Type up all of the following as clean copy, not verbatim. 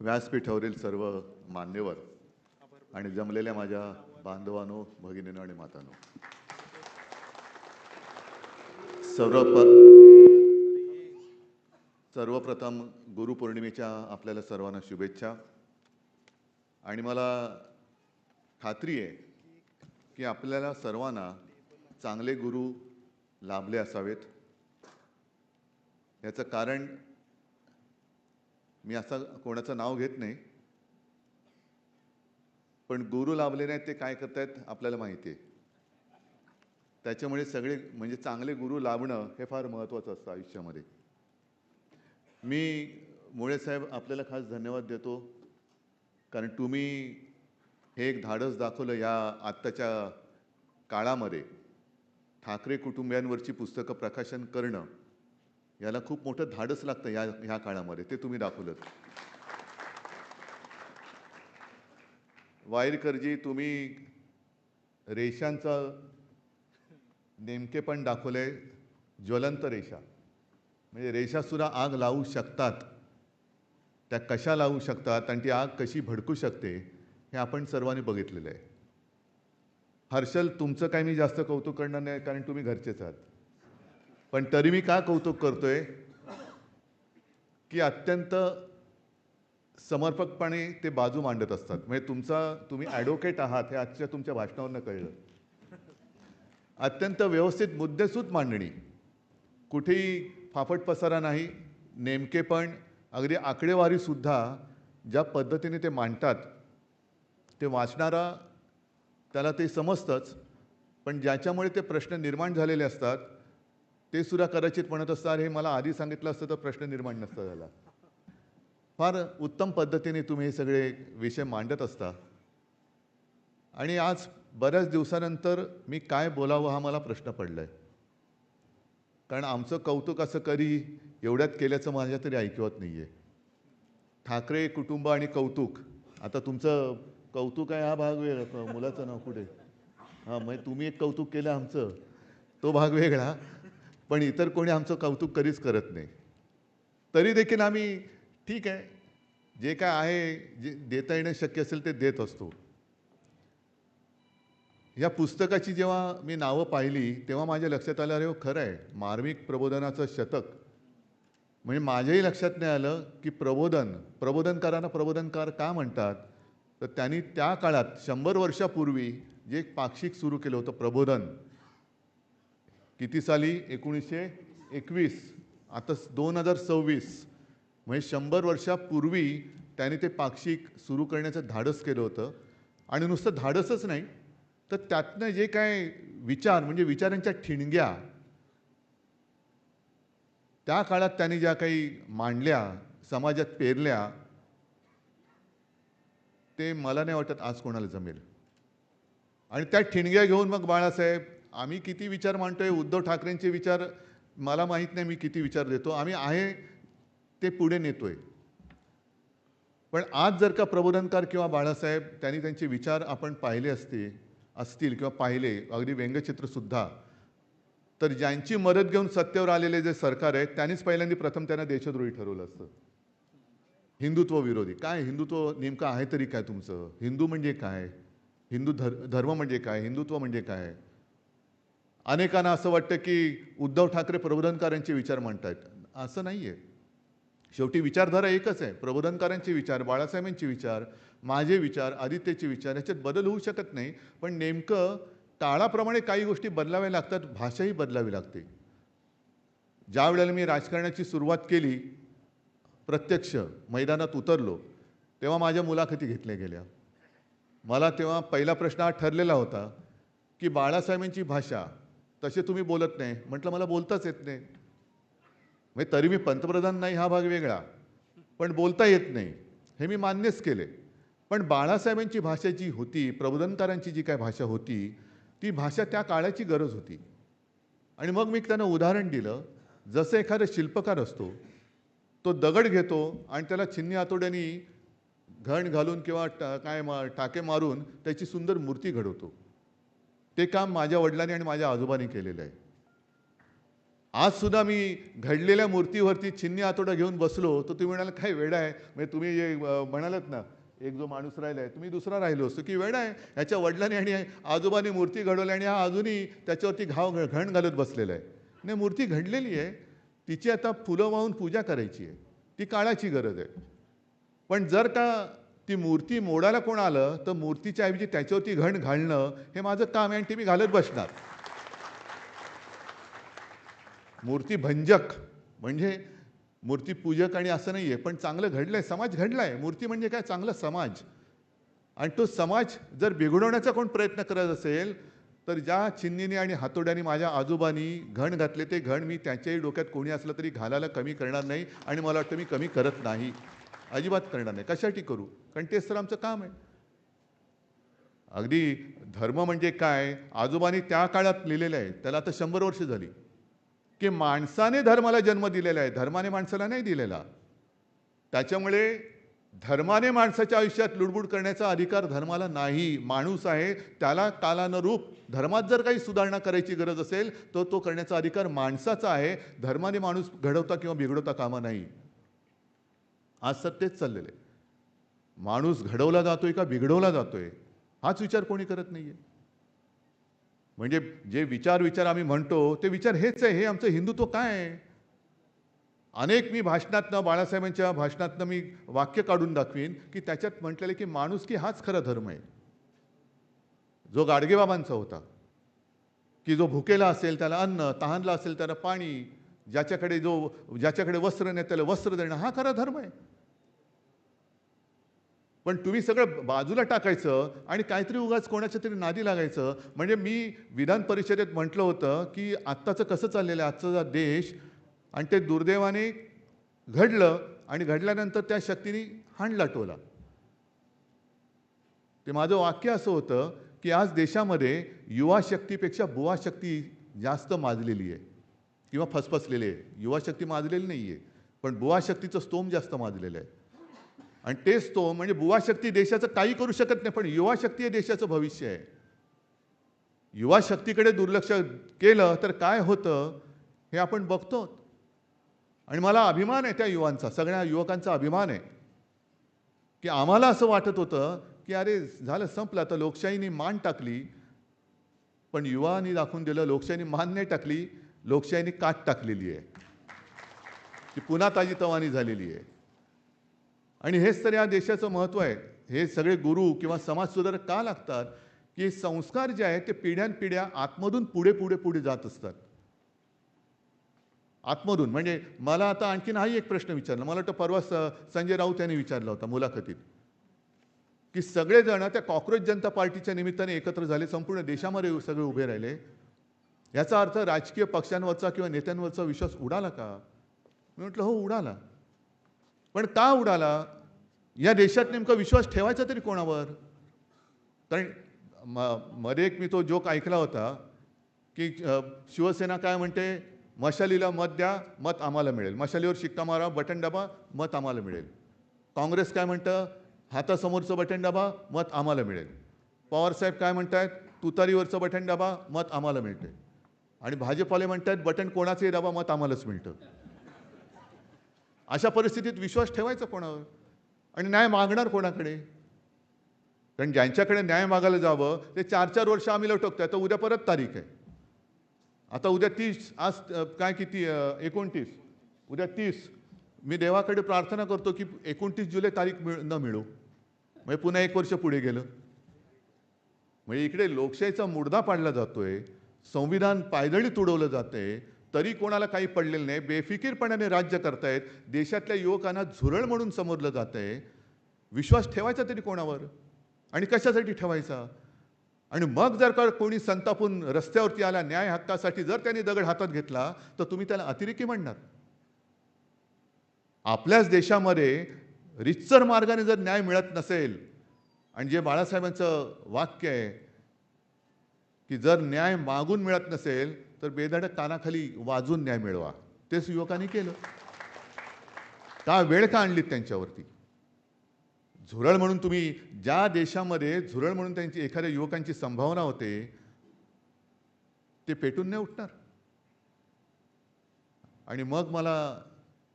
व्यासपीठावरील सर्व मान्यवर आणि जमलेल्या माझ्या बांधवांनो, भगिनींनो आणि मातांनो, सर्वप्रथम गुरुपौर्णिमेच्या आपल्याला सर्वांना शुभेच्छा। आणि मला खात्री आहे की आपल्याला सर्वांना चांगले गुरु लाभले असावेत। याचं कारण मी असं कोणाचं नाव घेत नाही, पण गुरु लाभले नाहीत ते काय करतायत आपल्याला माहिती आहे। त्याच्यामुळे सगळे म्हणजे चांगले गुरु लाभणं हे फार महत्त्वाचं असतं आयुष्यामध्ये। मी मुळे साहेब आपल्याला खास धन्यवाद देतो, कारण तुम्ही हे एक धाडस दाखवलं या आत्ताच्या काळामध्ये। ठाकरे कुटुंबियांवरची पुस्तकं प्रकाशन करणं याला खूप मोठं धाडस लागतं ह्या काळामध्ये, ते तुम्ही दाखवलं। वाईरकरजी, तुम्ही रेषांचा नेमकेपण दाखवले, ज्वलंत रेषा, म्हणजे रेषा सुद्धा आग लावू शकतात, त्या कशा लावू शकतात आणि ती आग कशी भडकू शकते हे आपण सर्वांनी बघितलेलं आहे। हर्षल, तुमचं काही मी जास्त कौतुक करणार नाही, कारण तुम्ही घरचेच आहात, पण तरी मी का कौतुक करतोय की अत्यंत समर्पकपणे ते बाजू मांडत असतात। म्हणजे तुम्ही ॲडव्होकेट आहात हे आजच्या तुमच्या भाषणावरून कळलं। अत्यंत व्यवस्थित मुद्देसूद मांडणी, कुठेही फाफट पसारा नाही, नेमकेपण, अगदी आकडेवारी सुद्धा ज्या पद्धतीने ते मांडतात ते वाचणारा त्याला ते समजतंच, पण ज्याच्यामुळे ते प्रश्न निर्माण झालेले असतात ते सुद्धा कदाचित म्हणत असतात, हे मला आधी सांगितलं असतं तर प्रश्न निर्माण नसता झाला। फार उत्तम पद्धतीने तुम्ही हे सगळे विषय मांडत असता। आणि आज बऱ्याच दिवसानंतर मी काय बोलावं हा मला प्रश्न पडलाय, कारण आमचं कौतुक असं कधी एवढ्यात केल्याचं माझ्या तरी ऐकवत नाहीये। ठाकरे कुटुंब आणि कौतुक, आता तुमचं कौतुक आहे हा भाग वेगळा, मुलाचं नाव कुठे, हां, मग तुम्ही एक कौतुक केलं आमचं, तो भाग वेगळा, पण इतर कोणी आमचं कौतुक कधीच करत नाही। तरी देखील आम्ही ठीक आहे, जे काय आहे, जे देता येणं शक्य असेल ते देत असतो। या पुस्तकाची जेव्हा मी नावं पाहिली तेव्हा माझ्या लक्षात आलं, अरे हो, खरं आहे, मार्मिक प्रबोधनाचं शतक। म्हणजे माझ्याही लक्षात नाही आलं की प्रबोधनकारांना प्रबोधनकार का म्हणतात, तर त्यांनी त्या काळात 100 वर्षापूर्वी जे एक पाक्षिक सुरू केलं होतं प्रबोधन, किती साली, 1921, आता 2026, म्हणजे 100 वर्षापूर्वी त्यांनी ते पाक्षिक सुरू करण्याचं धाडस केलं होतं। आणि नुसतं धाडसच नाही, तर त्यातनं जे काय विचार, म्हणजे विचारांच्या ठिणग्या त्या काळात त्यांनी ज्या काही मांडल्या, समाजात पेरल्या, ते मला नाही वाटत आज कोणाला जमेल। आणि त्या ठिणग्या घेऊन मग बाळासाहेब, आम्ही किती विचार मांडतोय, उद्धव ठाकरेंचे विचार मला माहीत नाही मी किती विचार देतो, आम्ही आहे ते पुढे नेतोय। पण आज जर का प्रबोधनकार किंवा बाळासाहेब त्यांनी त्यांचे विचार आपण पाहिले असतील किंवा पाहिले, अगदी व्यंगचित्रसुद्धा, तर ज्यांची मदत घेऊन सत्तेवर आलेले जे सरकार आहे त्यांनीच पहिल्यांदा प्रथम त्यांना देशद्रोही ठरवलं असतं। हिंदुत्व विरोधी, काय हिंदुत्व नेमकं आहे तरी काय तुमचं? हिंदू म्हणजे काय? हिंदू धर्म म्हणजे काय? हिंदुत्व म्हणजे काय? अनेकांना असं वाटतं की उद्धव ठाकरे प्रबोधनकारांचे विचार मांडतायत, असं नाहीये। शेवटी विचारधारा एकच आहे, प्रबोधनकारांचे विचार, बाळासाहेबांचे विचार, माझे विचार, आदित्यचे विचार, याच्यात बदल होऊ शकत नाही। पण नेमकं काळाप्रमाणे काही गोष्टी बदलाव्या लागतात, भाषाही बदलावी लागते। ज्या वेळेला मी राजकारणाची सुरुवात केली, प्रत्यक्ष मैदानात उतरलो, तेव्हा माझ्या मुलाखती घेतल्या गेल्या। मला तेव्हा पहिला प्रश्न हा ठरलेला होता की बाळासाहेबांची भाषा, तसे तुम्ही बोलत नाही, म्हटलं मला बोलताच येत नाही। म्हणजे तरी मी पंतप्रधान नाही हा भाग वेगळा, पण बोलता येत नाही हे मी मान्यच केले। पण बाळासाहेबांची भाषा जी होती, प्रबोधनकारांची जी काय भाषा होती, ती भाषा त्या काळाची गरज होती। आणि मग मी त्यांना उदाहरण दिलं, जसं एखादा शिल्पकार असतो, तो दगड घेतो आणि त्याला छिन्नी हातोड्यांनी घण घालून किंवा टाके मारून त्याची सुंदर मूर्ती घडवतो। ते काम माझ्या वडिलांनी आणि माझ्या आजोबांनी केलेलं आहे। आज सुद्धा मी घडलेल्या मूर्तीवरती छिन्नी हातोडा घेऊन बसलो तर तुम्ही म्हणाल काय वेडा आहे, म्हणजे तुम्ही जे म्हणालात ना, एक जो माणूस राहिलाय तुम्ही दुसरा राहिलो असतो की वेडा आहे, ह्याच्या वडिलांनी आणि आजोबांनी मूर्ती घडवली आणि हा अजूनही त्याच्यावरती घण घालत बसलेला आहे. नाही, मूर्ती घडलेली आहे, तिची आता फुलं वाहून पूजा करायची आहे, ती काळाची गरज आहे. पण जर का ती मूर्ती मोडायला कोण आलं तर मूर्तीच्या ऐवजी त्याच्यावरती घण घालणं हे माझं काम आहे आणि ते मी घालत बसणार. मूर्ती भंजक म्हणजे मूर्तीपूजक आणि असं नाही आहे, पण चांगलं घडलं आहे, समाज घडला आहे. मूर्ती म्हणजे काय, चांगला समाज. आणि तो समाज जर बिघडवण्याचा कोण प्रयत्न करत असेल तर ज्या चिन्नीने आणि हातोड्याने माझ्या आजोबांनी घण घातले ते घण मी त्यांच्याही डोक्यात कोणी असलं तरी घालायला कमी करणार नाही आणि मला वाटतं मी कमी करत नाही, अजिबात करणार नाही. कशासाठी करू, कारण तेच तर आमचं काम आहे. अगदी धर्म म्हणजे काय आजोबांनी त्या काळात लिहिलेलं आहे, त्याला आता 100 वर्ष झाली, की माणसाने धर्माला जन्म दिलेला आहे, धर्माने माणसाला नाही दिलेला. त्याच्यामुळे धर्माने माणसाच्या आयुष्यात लुडबुड करण्याचा अधिकार धर्माला नाही. माणूस आहे, त्याला कालानुरूप धर्मात जर काही सुधारणा करायची गरज असेल तर तो करण्याचा अधिकार माणसाचा आहे. धर्माने माणूस घडवता किंवा बिघडवता कामा नाही. आज सत्तेच चाललेलं आहे. माणूस घडवला जातोय का बिघडवला जातोय हाच विचार कोणी करत नाहीये. म्हणजे जे विचार आम्ही म्हणतो ते विचार हेच आहे. हे आमचं हिंदुत्व काय आहे. अनेक मी भाषणातनं, बाळासाहेबांच्या भाषणातनं मी वाक्य काढून दाखवीन की त्याच्यात म्हटलेलं की माणुसकी हाच खरा धर्म आहे, जो गाडगेबाबांचा होता, की जो भुकेला असेल त्याला अन्न, तहानला असेल त्याला पाणी, ज्याच्याकडे वस्त्र नाही त्याला वस्त्र देणं, हा खरा धर्म आहे. पण तुम्ही सगळं बाजूला टाकायचं आणि काहीतरी उगाच कोणाच्या तरी नादी लागायचं. म्हणजे मी विधान परिषदेत म्हटलं होतं की आत्ताचं कसं चाललेलं आहे आजचा देश, आणि ते दुर्दैवाने घडलं आणि घडल्यानंतर त्या शक्तीने हाणला टोला. ते माझं वाक्य असं होतं की आज देशामध्ये युवा शक्तीपेक्षा बुवा शक्ती जास्त माजलेली आहे किंवा फसफसलेली आहे. युवा शक्ती माजलेली नाही आहे, पण बुवा शक्तीचं स्तोम जास्त माजलेलं आहे. आणि तेच तो म्हणजे बुवा शक्ती देशाचं काही करू शकत नाही, पण युवा शक्ती हे देशाचं भविष्य आहे. युवा शक्तीकडे दुर्लक्ष केलं तर काय होतं हे आपण बघतो. आणि मला अभिमान आहे त्या युवांचा, सगळ्या युवकांचा अभिमान आहे की आम्हाला असं वाटत होतं की अरे झालं संपलं, आता लोकशाहीने मान टाकली. पण युवांनी दाखवून दिलं लोकशाहीने मान नाही टाकली, लोकशाहीने काट टाकलेली आहे, ती पुन्हा ताजीतवानी झालेली आहे. आणि हेच तर या देशाचं महत्त्व आहे. हे सगळे गुरु किंवा समाजसुधारक का लागतात की संस्कार जे आहेत ते पिढ्यानपिढ्या आतमधून पुढे जात असतात. आतमधून म्हणजे मला आता आणखीन हाही एक प्रश्न विचारला, मला वाटतं परवा संजय राऊत यांनी विचारला होता मुलाखतीत, की सगळेजण त्या कॉक्रोच जनता पार्टीच्या निमित्ताने एकत्र झाले, संपूर्ण देशामध्ये सगळे उभे राहिले, याचा अर्थ राजकीय पक्षांवरचा किंवा नेत्यांवरचा विश्वास उडाला का? मी म्हटलं हो उडाला. पण का उडाला? या देशात नेमका विश्वास ठेवायचा तरी कोणावर? कारण मध्ये एक मी तो जोक ऐकला होता की शिवसेना काय म्हणते, मशालीला मत द्या, मत आम्हाला मिळेल, मशालीवर शिक्का मारा, बटन दाबा, मत आम्हाला मिळेल. काँग्रेस काय म्हणतं, हातासमोरचं बटन दाबा, मत आम्हाला मिळेल. पवारसाहेब काय म्हणतात, तुतारीवरचं बटन दाबा, मत आम्हाला मिळते. आणि भाजपवाले म्हणतात बटन कोणाचंही दाबा, मत आम्हालाच मिळतं. अशा परिस्थितीत विश्वास ठेवायचा कोणावर आणि न्याय मागणार कोणाकडे? कारण ज्यांच्याकडे न्याय मागायला जावं ते 4-4 वर्ष आम्ही लटकतोय. आता उद्या परत तारीख आहे. आता उद्या 30, आज काय किती 29, उद्या 30. मी देवाकडे प्रार्थना करतो की 29 जुलै तारीख न मिळो, म्हणजे पुन्हा 1 वर्ष पुढे गेलं. म्हणजे इकडे लोकशाहीचा मुर्दा पाडला जातोय, संविधान पायदळी तुडवलं जातंय, तरी कोणाला काही पडलेलं नाही, बेफिकीरपणाने राज्य करतायत. देशातल्या युवकांना झुरळ म्हणून समजलं जातंय. विश्वास ठेवायचा तरी कोणावर आणि कशासाठी ठेवायचा? आणि मग जर का कोणी संतापून रस्त्यावरती आला न्याय हक्कासाठी, जर त्यांनी दगड हातात घेतला तर तुम्ही त्याला अतिरेकी म्हणणार? आपल्याच देशामध्ये रितसर मार्गाने जर न्याय मिळत नसेल, आणि जे बाळासाहेबांचं वाक्य आहे की जर न्याय मागून मिळत नसेल तर बेधडक कानाखाली वाजून न्याय मिळवा, तेच युवकांनी केलं. का वेळ का आणलीत त्यांच्यावरती? झुरळ म्हणून तुम्ही ज्या देशामध्ये झुरळ म्हणून त्यांची एखाद्या युवकांची संभावना होते ते पेटून नाही उठणार. आणि मग मला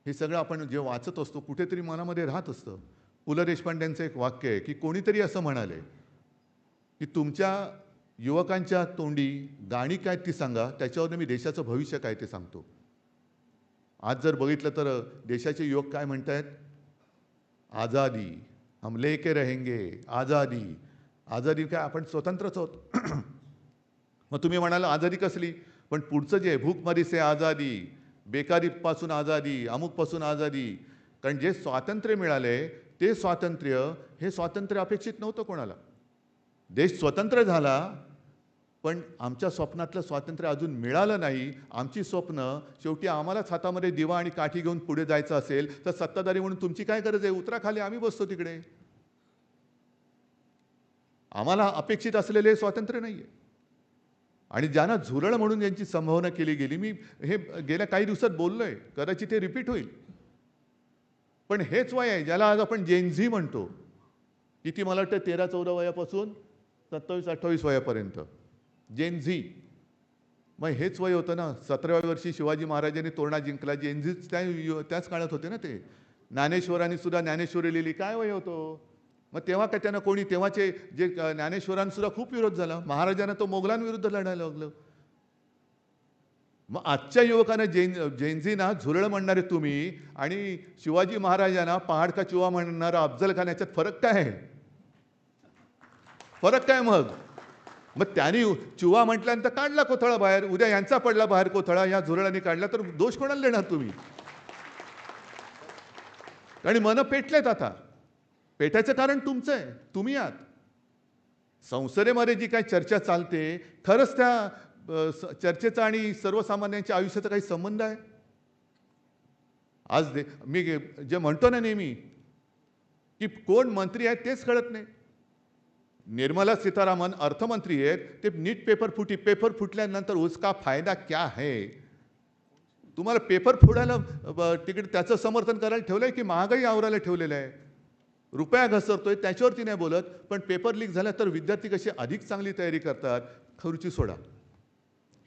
हे सगळं आपण जे वाचत असतो कुठेतरी मनामध्ये राहत असतं. पु ल देशपांड्यांचं एक वाक्य आहे की कोणीतरी असं म्हणाले की तुमच्या युवकांच्या तोंडी गाणी काय ती सांगा, त्याच्यावरनं मी देशाचं भविष्य काय ते सांगतो. आज जर बघितलं तर देशाचे युवक काय म्हणतायत, आझादी हम लेके रहेंगे, आझादी. आझादी काय, आपण स्वतंत्रच आहोत. मग तुम्ही म्हणाल आझादी कसली, पण पुढचं जे भूकमारी से आझादी, बेकारीपासून आझादी, अमुकपासून आझादी. कारण जे स्वातंत्र्य मिळाले ते स्वातंत्र्य, हे स्वातंत्र्य अपेक्षित नव्हतं कोणाला. देश स्वतंत्र झाला, पण आमच्या स्वप्नातलं स्वातंत्र्य अजून मिळालं नाही. आमची स्वप्न शेवटी आम्हालाच हातामध्ये दिवा आणि काठी घेऊन पुढे जायचं असेल तर सत्ताधारी म्हणून तुमची काय गरज आहे, उतरा खाली, आम्ही बसतो तिकडे. आम्हाला अपेक्षित असलेले स्वातंत्र्य नाहीये. आणि ज्यांना झुरळ म्हणून यांची संभावना केली गेली, मी हे गेल्या काही दिवसात बोललोय, कदाचित ते रिपीट होईल. पण हेच वय आहे ज्याला आज आपण जेनझी म्हणतो. किती, मला वाटतं 13-14 वयापासून 27-28 वयापर्यंत जेनझी. मग हेच वय होतं ना. 17व्या वर्षी शिवाजी महाराजांनी तोरणा जिंकला, जेनझीच त्याच काळात होते ना ते. ज्ञानेश्वरांनी सुद्धा ज्ञानेश्वरी लिहिली, काय वय होतो. मग तेव्हा काय त्यांना कोणी, तेव्हाचे जे ज्ञानेश्वरांसुद्धा खूप विरोध झाला. महाराजांना तो मोगलांविरुद्ध लढायला लागलं. मग आजच्या युवकांना जेनझीना झुरळ म्हणणारे तुम्ही आणि शिवाजी महाराजांना पहाड का चुवा म्हणणारा अफजल खान, याच्यात फरक काय आहे? फरक काय मग त्यांनी चुवा म्हटल्यानंतर काढला कोथळा बाहेर, उद्या यांचा पडला बाहेर कोथळा, या झुरळांनी काढला, तर दोष कोणाला देणार तुम्ही? आणि मन पेटलेत आता. पेटायचं कारण तुमचं आहे, तुम्ही आहात. संसदेमध्ये जी काही चर्चा चालते, खरंच त्या चर्चेचा आणि सर्वसामान्यांच्या आयुष्याचा काही संबंध आहे? आज मी जे म्हणतो ना नेहमी की कोण मंत्री आहेत तेच कळत नाही. निर्मला सीतारामन अर्थमंत्री आहेत, ते नीट पेपर फुटल्यानंतर उसका फायदा क्या है? तुम्हाला पेपर फोडायला तिकडे त्याचं समर्थन करायला ठेवलंय की महागाई आवरायला ठेवलेलं आहे? रुपया घसरतोय त्याच्यावरती नाही बोलत, पण पेपर लीक झाला तर विद्यार्थी कशी अधिक चांगली तयारी करतात. खुर्ची सोडा.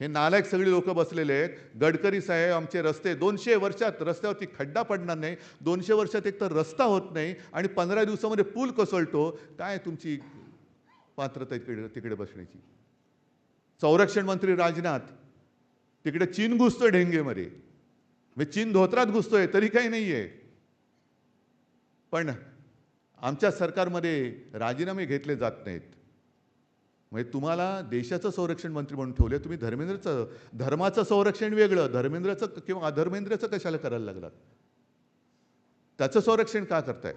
हे नालायक सगळी लोक बसलेले आहेत. गडकरी साहेब, आमचे रस्ते 200 वर्षात रस्त्यावरती खड्डा पडणार नाही, 200 वर्षात एक तर रस्ता होत नाही आणि 15 दिवसामध्ये पूल कोसळतो. काय तुमची पात्रता तिकडे बसण्याची? संरक्षण मंत्री राजनाथ तिकडे चीन घुसतोय ढेंगेमध्ये, मी चीन धोत्रात घुसतोय तरी काही नाहीये. पण आमच्या सरकारमध्ये राजीनामे घेतले जात नाहीत. म्हणजे तुम्हाला देशाचं संरक्षण मंत्री म्हणून ठेवले, तुम्ही धर्माचं संरक्षण वेगळं, धर्मेंद्रचं किंवा अधर्मेंद्रचं कशाला करायला लागलात? त्याचं संरक्षण का करताय?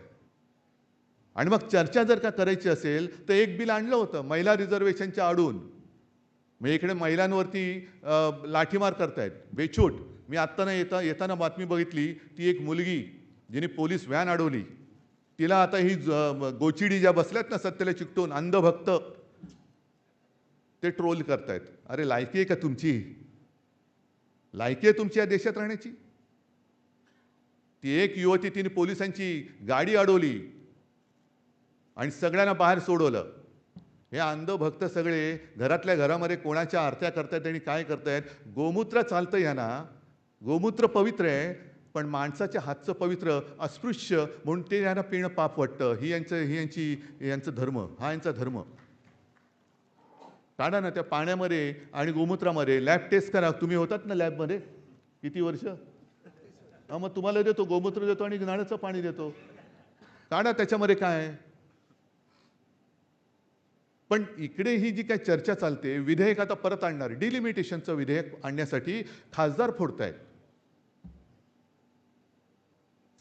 आणि मग चर्चा जर का करायची असेल तर एक बिल आणलं होतं महिला रिझर्वेशनच्या आडून. मग इकडे महिलांवरती लाठीमार करतायत बेछूट. मी आत्ता येताना बातमी बघितली, ती एक मुलगी जिने पोलीस व्हॅन अडवली, तिला आता ही गोचिडी ज्या बसल्यात ना सत्तेला चिकटून, अंधभक्त, ते ट्रोल करतायत. अरे लायकी आहे का तुमची? लायकी आहे तुमची या देशात राहण्याची? ती एक युवती, तिने पोलिसांची गाडी अडवली आणि सगळ्यांना बाहेर सोडवलं. हे अंधभक्त सगळे घरातल्या घरामध्ये कोणाच्या आरत्या करतायत आणि काय करतायत? गोमूत्र चालतं यांना. गोमूत्र पवित्र आहे, पण माणसाच्या हातचं पवित्र अस्पृश्य म्हणून ते यांना पिणं पाप वाटतं. यांचं धर्म, हा यांचा धर्म. काढा ना त्या पाण्यामध्ये आणि गोमूत्रामध्ये लॅब टेस्ट करा. तुम्ही होतात ना लॅबमध्ये किती वर्ष? मग तुम्हाला देतो, गोमूत्र देतो आणि नाळाचं पाणी देतो. काढा त्याच्यामध्ये काय आहे. पण इकडे ही जी काय चर्चा चालते, विधेयक आता परत आणणार, डिलिमिटेशनचं विधेयक आणण्यासाठी खासदार फोडतायत.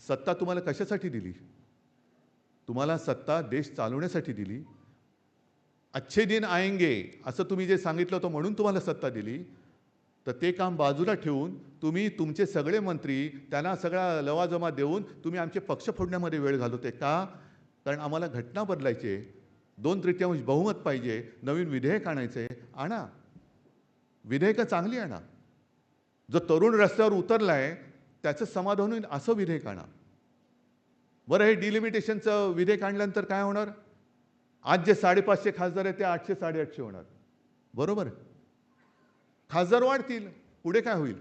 सत्ता तुम्हाला कशासाठी दिली? तुम्हाला सत्ता देश चालवण्यासाठी दिली. अच्छे दिन आएंगे असं तुम्ही जे सांगितलं होतं म्हणून तुम्हाला सत्ता दिली. तर ते काम बाजूला ठेवून तुम्ही तुमचे सगळे मंत्री त्यांना सगळा लवाजमा देऊन तुम्ही आमचे पक्ष फोडण्यामध्ये वेळ घालवते का? कारण आम्हाला घटना बदलायचे, 2/3 बहुमत पाहिजे, नवीन विधेयक आणायचे. आणा विधेयकं चांगली आणा. जो तरुण रस्त्यावर उतरलाय त्याचं समाधान होईल असं विधेयक आणा. बरं, हे डिलिमिटेशनचं विधेयक आणल्यानंतर काय होणार? आज जे 550 खासदार आहेत ते 800-850 होणार. बरोबर? खासदार वाढतील, पुढे काय होईल?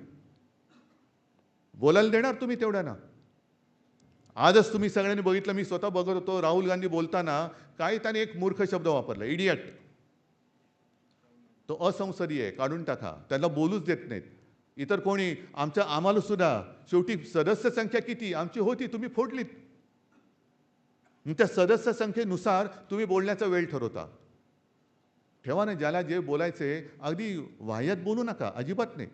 बोलायला देणार तुम्ही तेवढ्या? आजच तुम्ही सगळ्यांनी बघितलं, मी स्वतः बघत होतो, राहुल गांधी बोलताना काही त्याने एक मूर्ख शब्द वापरला, इडियट. तो असंसदीय आहे, काढून टाका. त्यांना बोलूच देत नाहीत. इतर कोणी आम्हाला सुद्धा शेवटी सदस्य संख्या किती आमची होती, तुम्ही फोडलीत. त्या सदस्य संख्येनुसार तुम्ही बोलण्याचा वेळ ठरवता. ठेवा ना, ज्याला जे बोलायचे अगदी वाह्यात बोलू नका, अजिबात नाही.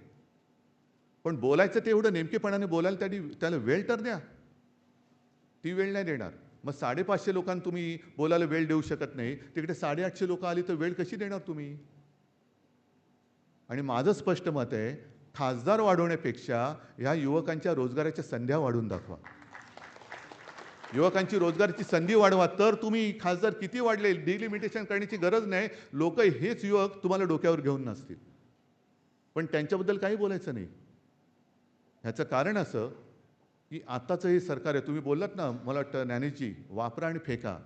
पण बोलायचं ते एवढं नेमकेपणाने बोलायला त्याला वेळ तर द्या. ती वेळ नाही देणार. मग 550 लोकांना तुम्ही बोलायला वेळ देऊ शकत नाही, तिकडे 850 लोक आली तर वेळ कशी देणार तुम्ही? आणि माझं स्पष्ट मत आहे, खासदार वाढवण्यापेक्षा ह्या युवकांच्या रोजगाराच्या संध्या वाढवून दाखवा. युवकांची रोजगाराची संधी वाढवा, तर तुम्ही खासदार किती वाढले डिलिमिटेशन करण्याची गरज नाही. लोक हेच युवक तुम्हाला डोक्यावर घेऊन नसतील, पण त्यांच्याबद्दल काही बोलायचं नाही. ह्याचं कारण असं की आत्ताचं हे सरकार आहे, तुम्ही बोललात ना, मला वाटतं ज्ञानेशजी, वापरा आणि फेका.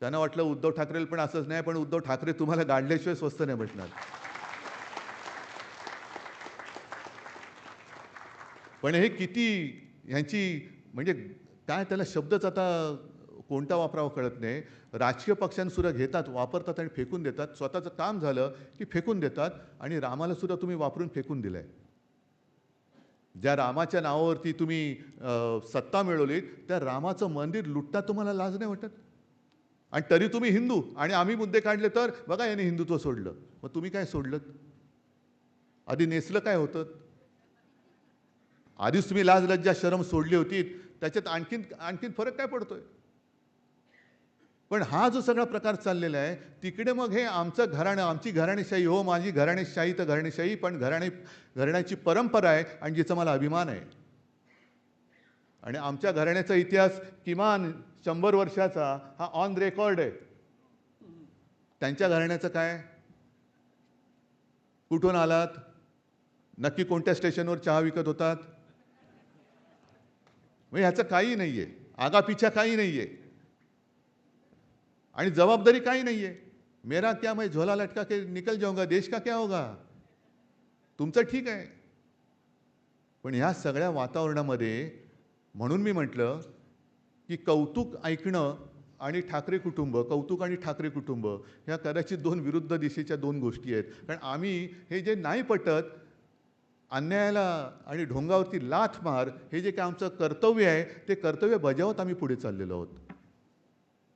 त्यांना वाटलं उद्धव ठाकरेला पण असंच नाही, पण उद्धव ठाकरे तुम्हाला गाडल्याशिवाय स्वस्त नाही बसणार. पण हे किती ह्यांची म्हणजे काय, त्याला शब्दच आता कोणता वापरावा कळत नाही. राजकीय पक्षांसुद्धा घेतात, वापरतात आणि फेकून देतात. स्वतःचं काम झालं की फेकून देतात. आणि रामाला सुद्धा तुम्ही वापरून फेकून दिलंय. ज्या रामाच्या नावावरती तुम्ही सत्ता मिळवली, त्या रामाचं मंदिर लुटता तुम्हाला लाज नाही वाटत? आणि तरी तुम्ही हिंदू, आणि आम्ही मुद्दे काढले तर बघा याने हिंदुत्व सोडलं. मग तुम्ही काय सोडलं? आधी नेसलं काय होतं? आधीच तुम्ही लाज लज्जा शरम सोडली होती, त्याच्यात आणखीन फरक काय पडतोय? पण हा जो सगळा प्रकार चाललेला आहे, तिकडे मग हे आमचं घराणं, आमची घराणेशाही, हो माझी घराणेशाही तर घराणेशाही, पण घराण्याची परंपरा आहे आणि जिचा मला अभिमान आहे. आणि आमच्या घराण्याचा इतिहास किमान 100 वर्षाचा हा ऑन रेकॉर्ड आहे. त्यांच्या घराण्याचं काय? कुठून आलात? नक्की कोणत्या स्टेशनवर चहा विकत होतात? म्हणजे ह्याचं काही नाहीये, आगापिछा काही नाहीये आणि जबाबदारी काही नाहीये. मेरा क्या, मैं झोला लटका के निकल जाऊंगा, देश का क्या होगा? तुमचं ठीक आहे. पण ह्या सगळ्या वातावरणामध्ये म्हणून मी म्हटलं की कौतुक ऐकणं आणि ठाकरे कुटुंब, कौतुक आणि ठाकरे कुटुंब ह्या कदाचित 2 विरुद्ध दिशेच्या 2 गोष्टी आहेत. कारण आम्ही हे जे नाही पटत, अन्यायाला आणि ढोंगावरती लाथ मार, हे जे काय आमचं कर्तव्य आहे, ते कर्तव्य बजावत आम्ही पुढे चाललेलो आहोत.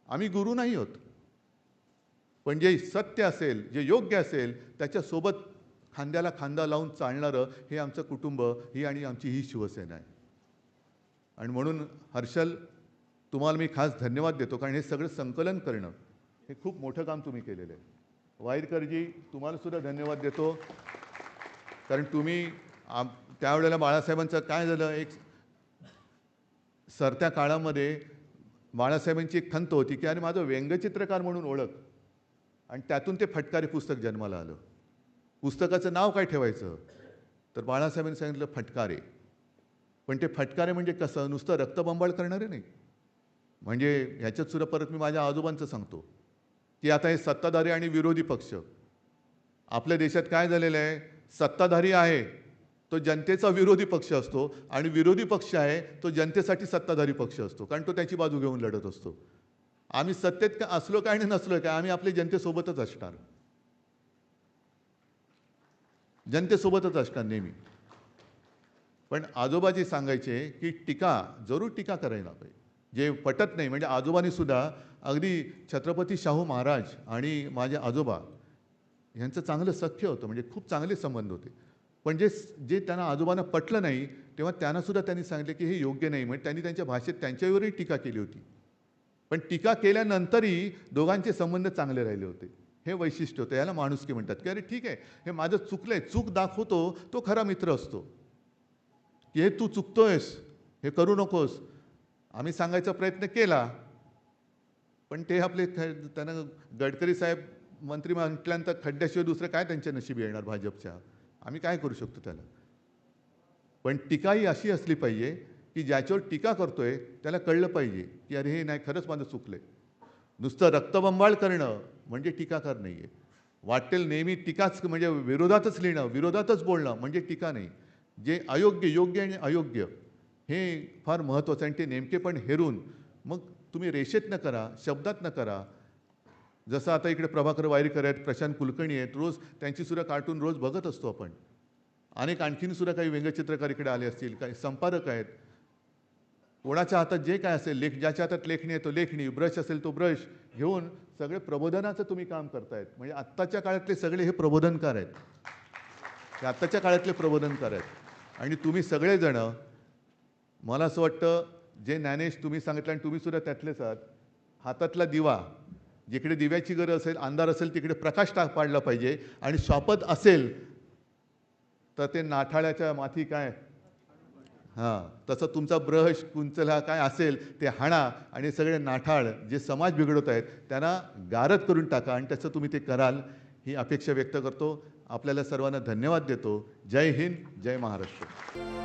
आम्ही गुरु नाही आहोत. पण जे सत्य असेल, जे योग्य असेल, त्याच्यासोबत खांद्याला खांदा लावून चालणारं हे आमचं कुटुंब, ही आमची ही शिवसेना आहे. आणि म्हणून हर्षल, तुम्हाला मी खास धन्यवाद देतो, कारण हे सगळं संकलन करणं हे खूप मोठं काम तुम्ही केलेलं आहे. वाईरकरजी, तुम्हाला सुद्धा धन्यवाद देतो, कारण तुम्ही त्यावेळेला बाळासाहेबांचं काय झालं, एक सरत्या काळामध्ये बाळासाहेबांची एक खंत होती की अरे माझं व्यंगचित्रकार म्हणून ओळख, आणि त्यातून ते फटकारे पुस्तक जन्माला आलं. पुस्तकाचं नाव काय ठेवायचं, तर बाळासाहेबांनी सांगितलं फटकारे. पण ते फटकारे म्हणजे कसं, नुसतं रक्तबंबाळ करणारे नाही. म्हणजे ह्याच्यात सुद्धा परत मी माझ्या आजोबांचं सांगतो की आता हे सत्ताधारी आणि विरोधी पक्ष, आपल्या देशात काय झालेलं आहे, सत्ताधारी आहे तो जनतेचा विरोधी पक्ष असतो, आणि विरोधी पक्ष आहे तो जनतेसाठी सत्ताधारी पक्ष असतो, कारण तो त्याची बाजू घेऊन लढत असतो. आम्ही सत्तेत असलो काय आणि नसलो काय, आम्ही आपल्या जनतेसोबतच असणार, जनतेसोबतच असणार नेहमी. पण आजोबाजी सांगायचे की जरूर टीका करायला पाहिजे, जे पटत नाही. म्हणजे आजोबांनी सुद्धा अगदी छत्रपती शाहू महाराज आणि माझे आजोबा यांचं चांगलं सख्य होतं, म्हणजे खूप चांगले संबंध होते. पण जे त्यांना आजोबांना पटलं नाही, तेव्हा त्यांना सुद्धा त्यांनी सांगितले की हे योग्य नाही. म्हणजे त्यांनी त्यांच्या भाषेत त्यांच्यावरही टीका केली होती. पण टीका केल्यानंतरही दोघांचे संबंध चांगले राहिले होते. हे वैशिष्ट्य होतं. याला माणुसकी म्हणतात की अरे ठीक आहे, हे माझं चुकलंय, चूक दाखवतो तो खरा मित्र असतो, की हे तू चुकतोयस, हे करू नकोस. आम्ही सांगायचा प्रयत्न केला, पण ते आपले त्यांना गडकरी साहेब मंत्री म्हटल्यानंतर खड्ड्याशिवाय दुसरं काय त्यांच्या नशिबी येणार भाजपच्या, आम्ही काय करू शकतो त्याला. पण टीका ही अशी असली पाहिजे की ज्याच्यावर टीका करतोय त्याला कळलं पाहिजे की अरे हे नाही, खरंच माझं चुकलंय. नुसतं रक्तबंबाळ करणं म्हणजे टीकाकार नाहीये. वाटेल नेहमी टीकाच, म्हणजे विरोधातच लिहिणं, विरोधातच बोलणं म्हणजे टीका नाही. जे अयोग्य, योग्य आणि अयोग्य हे फार महत्त्वाचं आणि ते नेमकेपण हेरून मग तुम्ही रेषेतनं करा, शब्दातनं करा. जसं आता इकडे प्रभाकर वायरीकर आहेत, प्रशांत कुलकर्णी आहेत, रोज त्यांची सुद्धा कार्टून रोज बघत असतो आपण. अनेक आणखीन सुद्धा काही व्यंगचित्रकार इकडे आले असतील, काही संपादक आहेत. कोणाच्या हातात जे काय असेल, ज्याच्या हातात लेखणी आहे तो लेखणी, ब्रश असेल तो ब्रश घेऊन सगळे प्रबोधनाचं तुम्ही काम करतायत. म्हणजे आत्ताच्या काळातले सगळे हे प्रबोधनकार आहेत. हे आत्ताच्या काळातले प्रबोधनकार आहेत. आणि तुम्ही सगळेजण, मला असं वाटतं, जे ज्ञानेश तुम्ही सांगितलं आणि तुम्ही सुद्धा त्यातलेच आहात, हातातला दिवा, जिकडे दिव्याची गरज असेल, अंधार असेल, तिकडे प्रकाश पाडला पाहिजे. आणि स्वापद असेल तर ते नाठाळ्याच्या माथी काय, तसं तुमचा ब्रश, कुंचला काय असेल ते हाणा आणि सगळे नाठाळ जे समाज बिघडवत आहेत त्यांना गारद करून टाका. आणि त्याचं तुम्ही ते कराल ही अपेक्षा व्यक्त करतो. आपल्याला सर्वांना धन्यवाद देतो. जय हिंद, जय महाराष्ट्र.